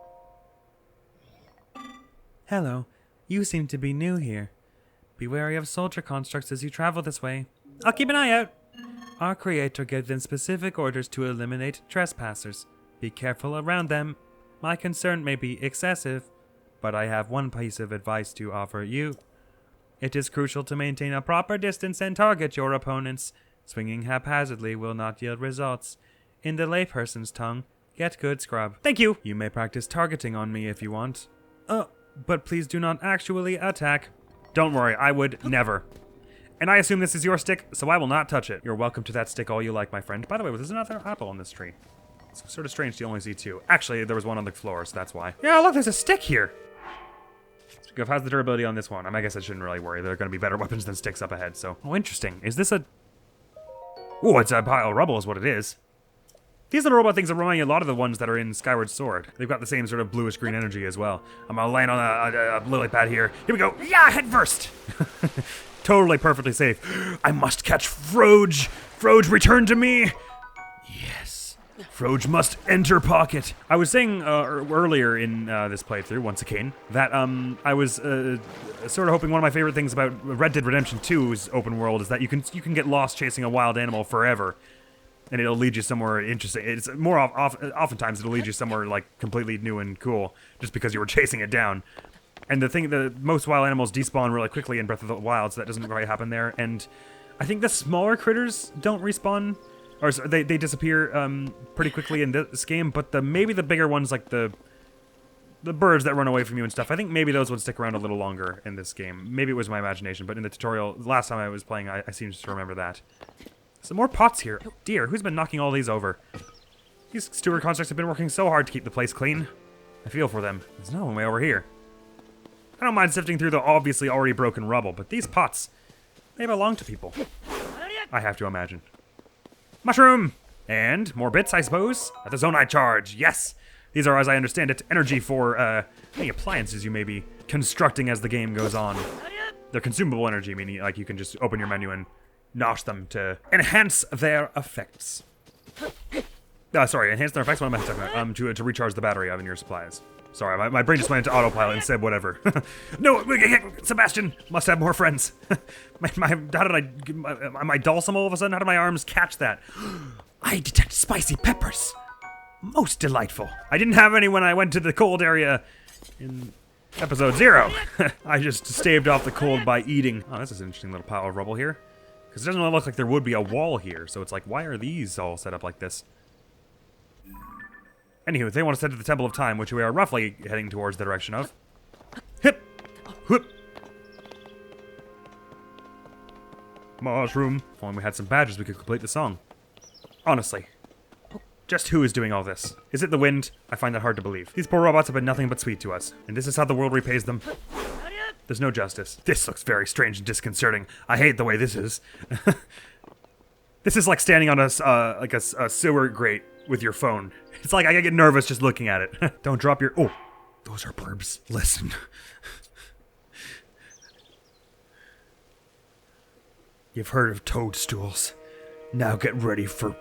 Hello. You seem to be new here. Be wary of soldier constructs as you travel this way. I'll keep an eye out. Our creator gave them specific orders to eliminate trespassers. Be careful around them. My concern may be excessive, but I have one piece of advice to offer you. It is crucial to maintain a proper distance and target your opponents. Swinging haphazardly will not yield results. In the layperson's tongue, get good scrub. Thank you! You may practice targeting on me if you want. But please do not actually attack. Don't worry, I would never. And I assume this is your stick, so I will not touch it. You're welcome to that stick all you like, my friend. By the way, there's another apple on this tree. It's sort of strange to only see two. Actually, there was one on the floor, so that's why. Yeah, look, there's a stick here. How's the durability on this one? I guess I shouldn't really worry. There are going to be better weapons than sticks up ahead, so. Oh, interesting. Is this a... Oh, it's a pile of rubble is what it is. These little robot things are reminding me a lot of the ones that are in Skyward Sword. They've got the same sort of bluish-green energy as well. I'm gonna land on a lily pad here. Here we go. Yeah, head first. Totally perfectly safe. I must catch Froge. Froge, return to me. Yes. Froge must enter pocket. I was saying earlier in this playthrough, once again, that I was sort of hoping one of my favorite things about Red Dead Redemption 2's open world is that you can get lost chasing a wild animal forever. And it'll lead you somewhere interesting. It's more oftentimes it'll lead you somewhere like completely new and cool, just because you were chasing it down. And the most wild animals despawn really quickly in Breath of the Wild, so that doesn't quite happen there. And I think the smaller critters don't respawn, or they disappear pretty quickly in this game. But maybe the bigger ones, like the birds that run away from you and stuff, I think maybe those would stick around a little longer in this game. Maybe it was my imagination, but in the tutorial last time I was playing, I seem to remember that. Some more pots here. Oh dear, who's been knocking all these over? These steward constructs have been working so hard to keep the place clean. I feel for them. There's no one way over here. I don't mind sifting through the obviously already broken rubble, but these pots, they belong to people. I have to imagine. Mushroom! And more bits, I suppose. At the zonite charge, yes! These are, as I understand it, energy for any appliances you may be constructing as the game goes on. They're consumable energy, meaning like you can just open your menu and nosh them to enhance their effects. Sorry, enhance their effects? What am I talking about? To recharge the battery in your supplies. Sorry, my brain just went into autopilot and said whatever. No, Sebastian must have more friends. How did am I Dalsum all of a sudden? How did my arms catch that? I detect spicy peppers. Most delightful. I didn't have any when I went to the cold area in episode 0. I just staved off the cold by eating. Oh, this is an interesting little pile of rubble here. Because it doesn't really look like there would be a wall here, so it's like, why are these all set up like this? Anywho, they want to send to the Temple of Time, which we are roughly heading towards the direction of. Hip! Whoop! Mushroom. If only we had some badges, we could complete the song. Honestly. Just who is doing all this? Is it the wind? I find that hard to believe. These poor robots have been nothing but sweet to us, and this is how the world repays them. There's no justice. This looks very strange and disconcerting. I hate the way this is. This is like standing on a sewer grate with your phone. It's like I get nervous just looking at it. Don't drop your... Oh, those are burbs. Listen. You've heard of toadstools. Now get ready for...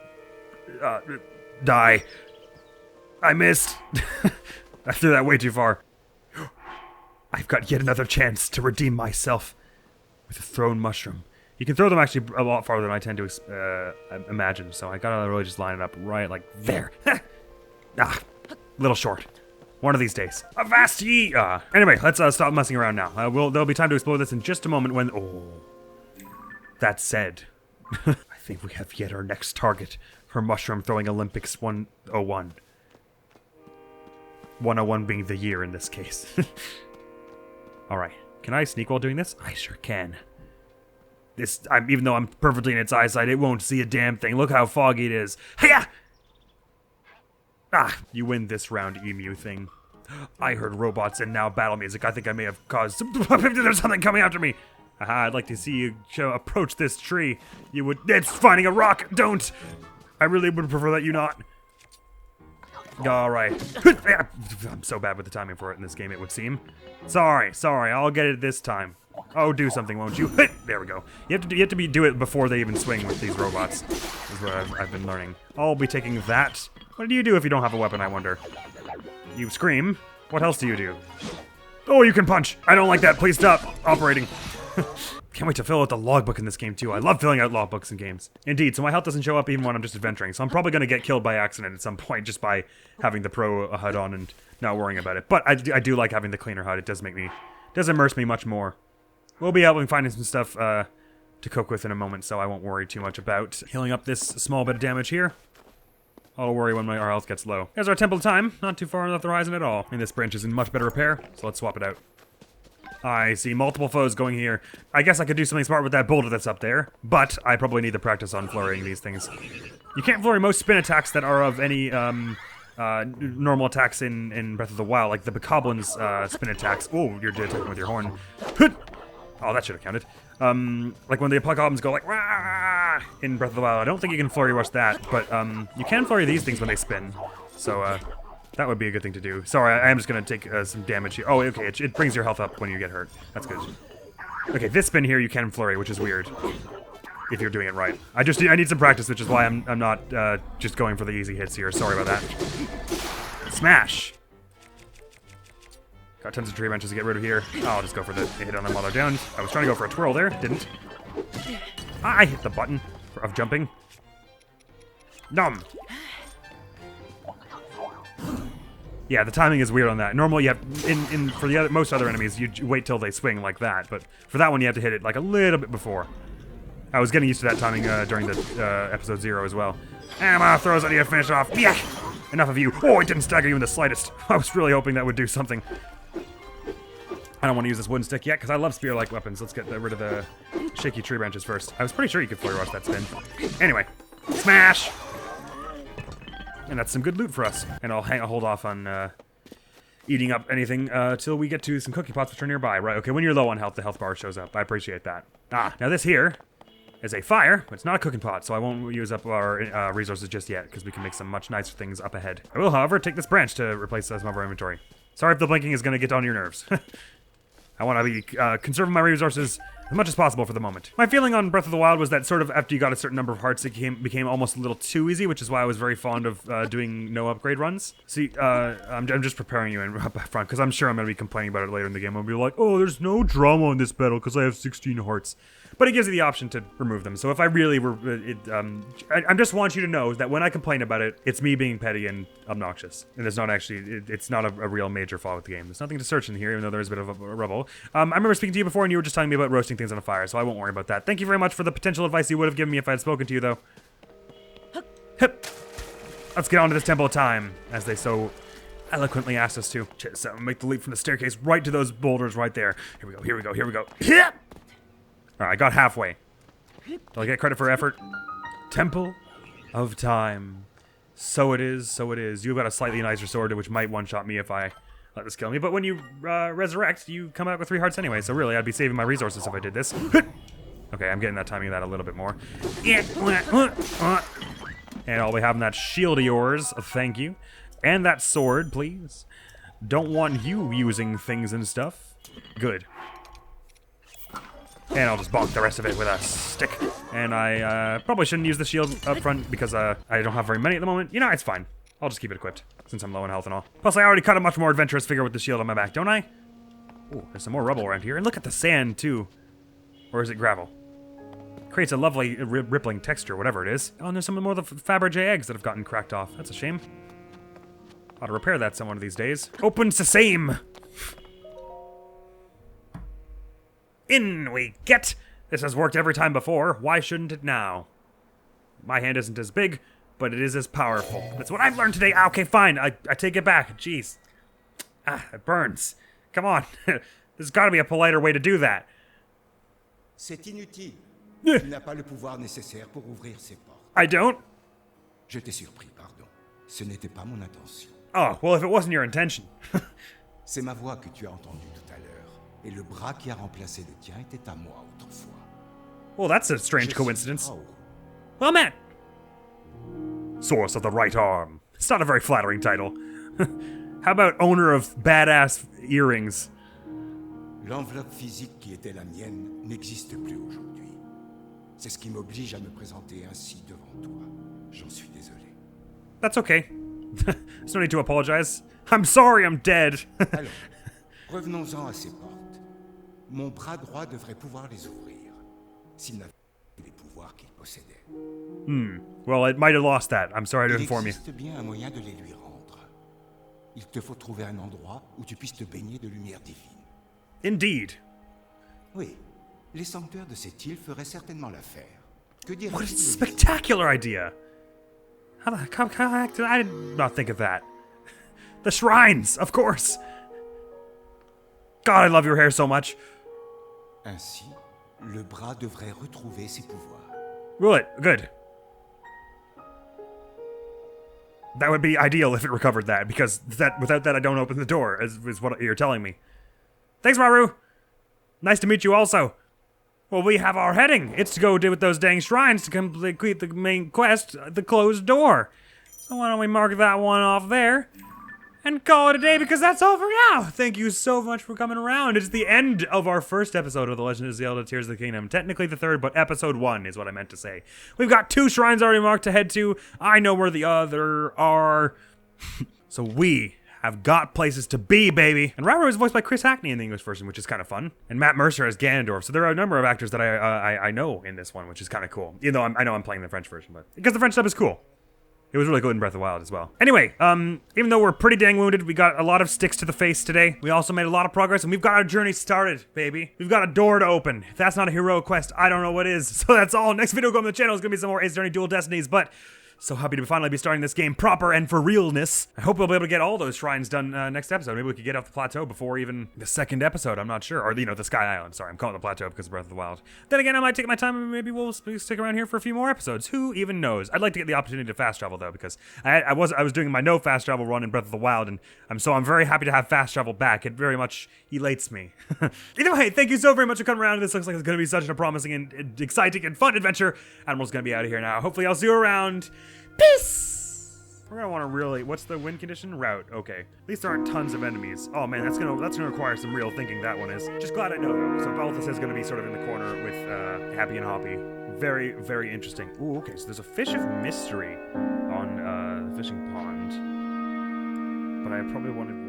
die. I missed. I threw that way too far. I've got yet another chance to redeem myself with a thrown mushroom. You can throw them actually a lot farther than I tend to imagine, so I gotta really just line it up right like there. Ah, little short. One of these days. Avasti! Anyway, let's stop messing around now. There'll be time to explore this in just a moment when... Oh. That said, I think we have yet our next target for Mushroom Throwing Olympics 101. 101 being the year in this case. Alright, can I sneak while doing this? I sure can. Even though I'm perfectly in its eyesight, it won't see a damn thing. Look how foggy it is. Hiya! Ah, you win this round, emu thing. I heard robots and now battle music. I think I may have caused some... There's something coming after me! Aha, I'd like to see you approach this tree. You would... It's finding a rock! Don't! I really would prefer that you not. Alright. I'm so bad with the timing for it in this game, it would seem. Sorry, I'll get it this time. Oh, do something, won't you? There we go. You have to do it before they even swing with these robots. Is what I've been learning. I'll be taking that. What do you do if you don't have a weapon, I wonder? You scream. What else do you do? Oh, you can punch. I don't like that. Please stop operating. Can't wait to fill out the logbook in this game, too. I love filling out logbooks in games. Indeed, so my health doesn't show up even when I'm just adventuring, so I'm probably going to get killed by accident at some point just by having the pro HUD on and not worrying about it. But I do like having the cleaner HUD. It does immerse me much more. We'll be able to find some stuff to cook with in a moment, so I won't worry too much about healing up this small bit of damage here. I'll worry when our health gets low. There's our Temple of Time, not too far off the horizon at all. And this branch is in much better repair, so let's swap it out. I see multiple foes going here. I guess I could do something smart with that boulder that's up there, but I probably need to practice on flurrying these things. You can't flurry most spin attacks that are of any normal attacks in Breath of the Wild, like the Bokoblin's spin attacks. Oh, you're attacking with your horn. Oh, that should have counted. Like when the Bokoblins go like, Rah! in Breath of the Wild. I don't think you can flurry rush that, but you can flurry these things when they spin. So that would be a good thing to do. Sorry, I am just gonna take some damage here. Oh, okay, it brings your health up when you get hurt. That's good. Okay, this spin here you can flurry, which is weird. If you're doing it right. I need some practice, which is why I'm not just going for the easy hits here. Sorry about that. Smash! Got tons of tree branches to get rid of here. I'll just go for the hit on them while they're down. I was trying to go for a twirl there, didn't. I hit the button of jumping. Numb! Yeah, the timing is weird on that. Normally, you have for the most other enemies, you wait till they swing like that, but for that one, you have to hit it like a little bit before. I was getting used to that timing during the episode 0 as well. Emma throws on you to finish off. Yeah, enough of you. Oh, it didn't stagger you in the slightest. I was really hoping that would do something. I don't want to use this wooden stick yet because I love spear-like weapons. Let's get rid of the shaky tree branches first. I was pretty sure you could flurry rush that spin. Anyway, smash. And that's some good loot for us. And I'll hold off on eating up anything till we get to some cookie pots which are nearby. Right, okay, when you're low on health, the health bar shows up. I appreciate that. Now this here is a fire, but it's not a cooking pot, so I won't use up our resources just yet, because we can make some much nicer things up ahead. I will, however, take this branch to replace some of our inventory. Sorry if the blinking is going to get on your nerves. I want to be conserving my resources as much as possible for the moment. My feeling on Breath of the Wild was that sort of after you got a certain number of hearts, it became almost a little too easy, which is why I was very fond of doing no upgrade runs. See, I'm just preparing you up front, because I'm sure I'm going to be complaining about it later in the game. I'll be like, oh, there's no drama in this battle because I have 16 hearts. But it gives you the option to remove them. So if I really were, I just want you to know that when I complain about it, it's me being petty and obnoxious. And it's not actually, it's not a real major flaw with the game. There's nothing to search in here, even though there's a bit of a rubble. I remember speaking to you before and you were just telling me about roasting things on a fire, so I won't worry about that. Thank you very much for the potential advice you would have given me if I had spoken to you, though. Hip. Let's get on to this Temple of Time, as they so eloquently asked us to. So make the leap from the staircase right to those boulders right there. Here we go, here we go, here we go. Hip. Alright, I got halfway. Do I get credit for effort? Temple of Time. So it is, so it is. You've got a slightly nicer sword, which might one-shot me if I let this kill me. But when you resurrect, you come out with 3 hearts anyway. So really, I'd be saving my resources if I did this. Okay, I'm getting that timing of that a little bit more. And I'll be having that shield of yours. Thank you. And that sword, please. Don't want you using things and stuff. Good. And I'll just bonk the rest of it with a stick. And I probably shouldn't use the shield up front because I don't have very many at the moment. You know, it's fine. I'll just keep it equipped since I'm low on health and all. Plus, I already cut a much more adventurous figure with the shield on my back, don't I? Ooh, there's some more rubble around here. And look at the sand, too. Or is it gravel? Creates a lovely rippling texture, whatever it is. Oh, and there's some more of the Fabergé eggs that have gotten cracked off. That's a shame. Ought to repair that some one of these days. Open sesame! In we get! This has worked every time before. Why shouldn't it now? My hand isn't as big, but it is as powerful. That's what I've learned today. Okay, fine. I take it back. Jeez. Ah, it burns. Come on. There's got to be a politer way to do that.
C'est inutile. Tu n'as pas le pouvoir nécessaire pour ouvrir ces portes.
I don't?
Je t'ai surpris, pardon. Ce n'était pas mon intention.
Oh, well, if it wasn't your intention.
C'est ma voix que tu as entendue tout à l'heure. Et le bras qui a remplacé le tien était à moi autrefois.
Well, that's a strange coincidence. Well, man. Source of the right arm. It's not a very flattering title. How about owner of badass earrings?
L'enveloppe physique qui était la mienne n'existe plus aujourd'hui. C'est ce qui m'oblige à me présenter ainsi devant toi. J'en suis désolé.
That's okay. There's no need to apologize. I'm sorry, I'm dead.
Alors, revenons-en à ces portes. Mon bras droit devrait pouvoir les ouvrir, s'il n'avait pas les pouvoirs qu'il possédait.
Well, it might have lost that. I'm sorry to inform you.
Il existe bien un moyen de les lui rendre. Il te faut trouver un endroit où tu puisses te baigner de lumière divine.
Indeed.
Oui, les sanctuaires de cette île feraient certainement l'affaire. Que dirais-tu?
What a spectacular idea! How the heck did I not think of that? The shrines, of course! God, I love your hair so much.
Ainsi, le bras devrait retrouver ses pouvoirs.
Good. That would be ideal if it recovered that, because without that I don't open the door, is what you're telling me. Thanks, Rauru! Nice to meet you also. Well, we have our heading. It's to go do with those dang shrines to complete the main quest, the closed door. So why don't we mark that one off there and call it a day, because that's all for now. Thank you so much for coming around. It's the end of our first episode of The Legend of Zelda Tears of the Kingdom. Technically the third, but episode 1 is what I meant to say. We've got 2 shrines already marked to head to. I know where the other are. So we have got places to be, baby. And Rauru is voiced by Chris Hackney in the English version, which is kind of fun. And Matt Mercer as Ganondorf. So there are a number of actors that I know in this one, which is kind of cool. Even though I know I'm playing the French version, but because the French dub is cool. It was really good in Breath of the Wild as well. Anyway, even though we're pretty dang wounded, we got a lot of sticks to the face today. We also made a lot of progress, and we've got our journey started, baby. We've got a door to open. If that's not a heroic quest, I don't know what is. So that's all. Next video on the channel is going to be some more Ace Attorney Dual Destinies, but so happy to finally be starting this game proper and for realness. I hope we'll be able to get all those shrines done next episode. Maybe we could get off the plateau before even the second episode. I'm not sure. Or, you know, the Sky Island. Sorry, I'm calling it the plateau because of Breath of the Wild. Then again, I might take my time and maybe we'll stick around here for a few more episodes. Who even knows? I'd like to get the opportunity to fast travel, though, because I was doing my no fast travel run in Breath of the Wild, and I'm very happy to have fast travel back. It very much elates me. Either way, thank you so very much for coming around. This looks like it's going to be such a promising and exciting and fun adventure. Admiral's going to be out of here now. Hopefully I'll see you around. Peace! We're gonna want to really... What's the win condition? Route. Okay. At least there aren't tons of enemies. Oh man, that's gonna require some real thinking, that one is. Just glad I know though. So Balthus is gonna be sort of in the corner with Happy and Hoppy. Very, very interesting. Ooh, okay, so there's a fish of mystery on the fishing pond. But I probably wanted